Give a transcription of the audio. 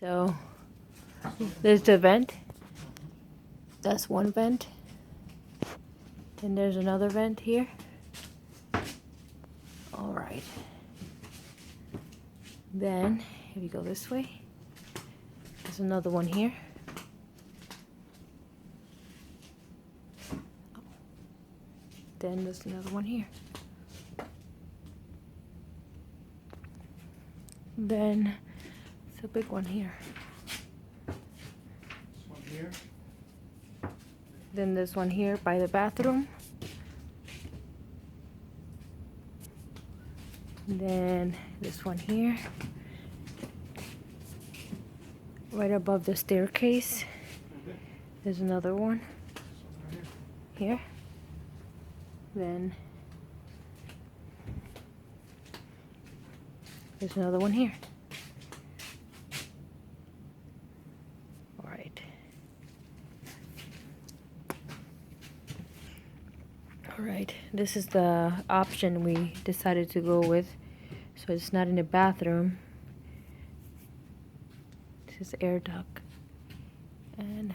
So there's the vent. That's one vent. And there's another vent here. All right. Then, if you go this way, there's another one here. Then there's another one here. Then it's a big one here. This one here. Then there's one here by the bathroom. Then this one here. Right above the staircase. Okay. There's another one This one right here. here. Then there's another one here. All right. All right. This is the option we decided to go with. So it's not in the bathroom. This is air duct. And